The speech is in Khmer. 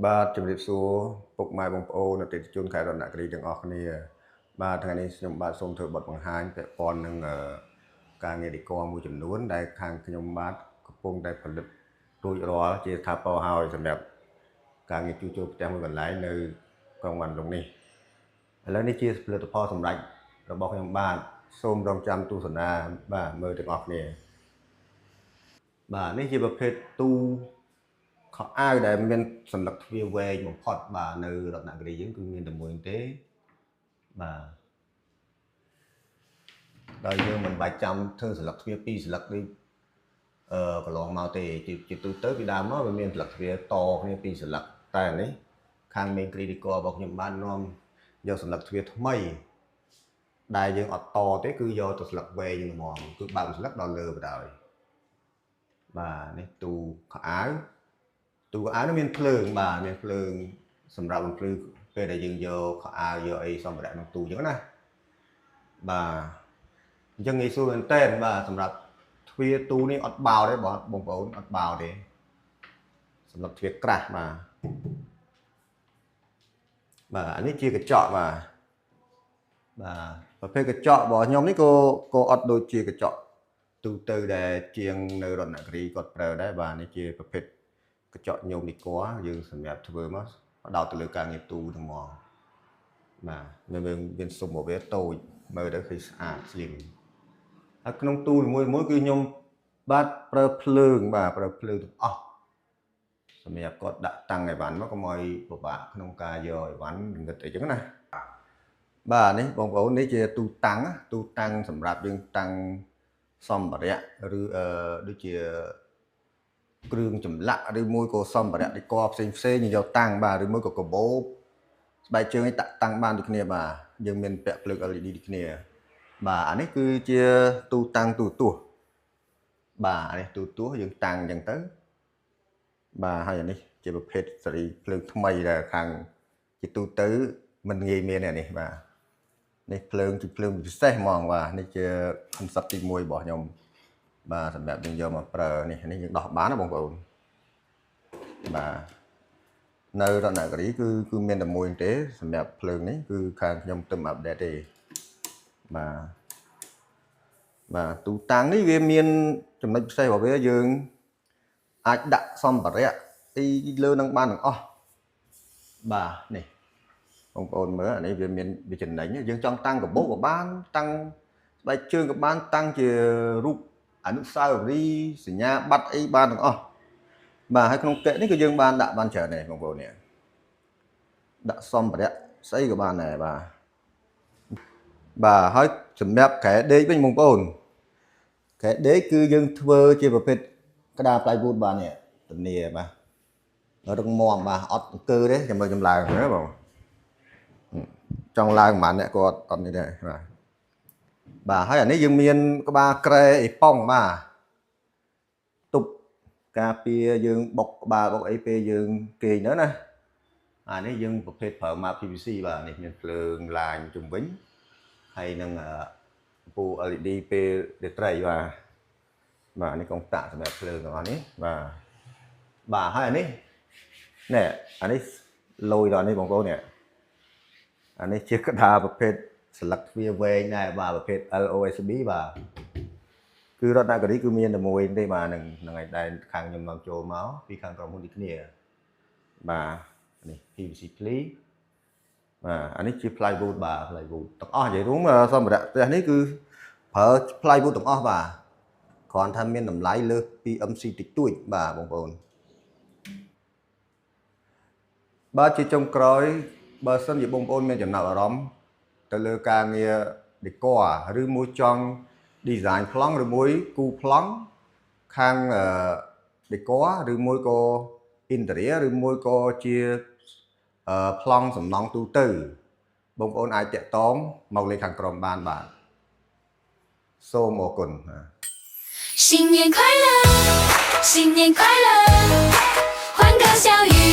បាទជំរាបសួរពុកម៉ែបងប្អូនអតិថិជនខេត្តរតនគិរីទាំងអស់គ្នាបាទថ្ងៃនេះខ្ញុំបាទសូមធ្វើបទបង្ហាញពាក់ព័ន្ធនឹងការងារដេគ័រមួយចំនួនដែលខាងខ្ញុំបាទកំពុងតែផលិតរួចរាល់ជាថាពរហើយសម្រាប់ការងារជួសជុលផ្ទះមួយកន្លែងនៅក្រុងវ៉ាន់ឡុងនេះឥឡូវនេះជាផលិតផលសម្រាប់របស់ខ្ញុំបាទសូមរងចាំទស្សនាបាទមើលទាំងអស់គ្នាបាទនេះជាប្រភេទទូខោអាវដែលមានសន្លឹកទ្វារវែងបំផុតបាទនៅរតនគិរីយើងគឺមានតែមួយទេបាទដោយយើងមិនបាច់ចាំធ្វើសន្លឹកទ្វារ2សន្លឹកនេះកន្លងមកទេជាទូទៅពីដើមមកវាមានសន្លឹកទ្វារតគ្នា2សន្លឹកតែនេះខាងមេគ្រីឌីករបស់ខ្ញុំបាននាំយកសន្លឹកទ្វារថ្មីដែលយើងអត់តទេគឺយកទៅសន្លឹកវែងហ្មងគឺបើកសន្លឹកដល់លើបណ្ដោយបាទនេះទូខោអាវទូខោអាវនេះមានភ្លើងបាទមានភ្លើងសម្រាប់បំភ្លឺពេលដែលយើងយកខោអាវយកអីសម្ភារៈក្នុងទូអញ្ចឹងណាបាទអញ្ចឹងងាយស្រួលមែនតើបាទសម្រាប់ទ្វារទូនេះអត់បោទេបងប្អូនអត់បោទេសម្រាប់ទ្វារក្រាស់បាទអានេះជាកញ្ចក់បាទប្រភេទកញ្ចក់របស់ខ្ញុំនេះក៏អត់ដូចជាកញ្ចក់ទូទៅដែលជាងនៅរតនគិរីគាត់ប្រើដែរបាទនេះជាប្រភេទកញ្ចក់ញោមដេគ័រយើងសម្រាប់ធ្វើមកបដោតទៅលើការងារទូទាំងមកបាទមានសុំមកវាតូចមើលទៅឃើញស្អាតស្លីមហើយក្នុងទូមួយគឺខ្ញុំបាទប្រើភ្លើងបាទប្រើភ្លើងទាំងអស់សម្រាប់គាត់ដាក់តាំងអីវ៉ាន់មកកុំឲ្យពិបាកក្នុងការយកអីវ៉ាន់ងឹតអីចឹងណាបាទនេះបងប្អូននេះជាទូតាំងសម្រាប់យើងតាំងសម្ភារៈឬដូចជាគ្រឿងចម្លាក់ឬមួយក៏សម្ភារៈដេគ័រផ្សេងយកតាំងបាទឬមួយក៏កាបូបស្បែកជើងនេះតាំងបានដូចគ្នាបាទយើងមានពាក់ភ្លើង LED ដូចគ្នាបាទអានេះគឺជាទូតាំងទូទាស់បាទអានេះទូទាស់យើងតាំងអញ្ចឹងទៅបាទហើយអានេះជាប្រភេទសេរីភ្លើងថ្មីដែលខាងជាទូទៅមិនងាយមានទេនេះបាទនេះភ្លើងជាភ្លើងពិសេសហ្មងបាទនេះជា concept ទី1របស់ខ្ញុំបាទសម្រាប់យើងយកមកប្រើនេះយើងដោះបានណាបងប្អូនបាទនៅរតនគិរីគឺមានតែមួយទេសម្រាប់ភ្លើងនេះគឺខាងខ្ញុំទៅអាប់ដេតទេបាទទូតាំងនេះវាមានចំណុចពិសេសរបស់វាយើងអាចដាក់សម្ភារៈទីលើនឹងបានទាំងអស់បាទនេះបងប្អូនមើលអានេះវាមានវាចំណេញយើងចង់តាំងកាបូបក៏បានតាំងស្បែកជើងក៏បានតាំងជារូបអនុស្សាវរីយ៍សញ្ញាបត្រអីបានទាំងអស់បាទហើយក្នុងកែនេះគឺយើងបានដាក់បានច្រើនដែរបងប្អូននេះដាក់សម្ភារៈស្អីក៏បានដែរបាទហើយសម្រាប់កែដេកវិញបងប្អូនកែដេកគឺយើងធ្វើជាប្រភេទក្តារ plywood បាទនេះធានាបាទរឹងមាំបាទអត់អង្គើទេចាំមើលចម្លើយណាបងចង់ឡើងប៉ុន្មានអ្នកគាត់អត់នេះដែរបាទហើយអានេះយើងមានក្បាលក្រែអេប៉ុងបាទទប់ការពារយើងបុកក្បាលបុកអីពេលយើងគេងទៅណាអានេះយើងប្រភេទប្រើម៉ា PVC បាទនេះមានភ្លើងឡាញជុំវិញហើយនឹងពូ LED ពេលរាត្រីបាទនេះកុងតាក់សម្រាប់ភ្លើងទាំងអស់នេះបាទហើយអានេះលយដល់នេះបងប្អូននេះអានេះជាក្តារប្រភេទស្លឹកទ្វារវែងដែរបាទប្រភេទ LOSB បាទគឺរតនគិរីគឺមានតែមួយទេបាទនឹងឯដែលខាងខ្ញុំនាំចូលមកពីខាងក្រុមហ៊ុនដូចគ្នាបាទនេះ PVC ply បាទអានេះជា plywood បាទ plywood ទាំងអស់និយាយរួមសម្ភារៈផ្ទះនេះគឺប្រើ plywood ទាំងអស់បាទគ្រាន់តែមានតម្លៃលើសពី MC តិចតួចបាទបងប្អូនបាទជាចុងក្រោយបើសិនជាបងប្អូនមានចំណាប់អារម្មណ៍ទៅលើការងារដេគ័រឬមួយចង់ design ប្លង់ឬមួយគូប្លង់ខាងដេគ័រឬមួយក៏ interior ឬមួយក៏ជាប្លង់សំណង់ទូទៅបងប្អូនអាចតាក់ទងមកលេខខាងក្រុមបានបាទសូមអរគុណ新年快乐，新年快乐，欢歌笑语。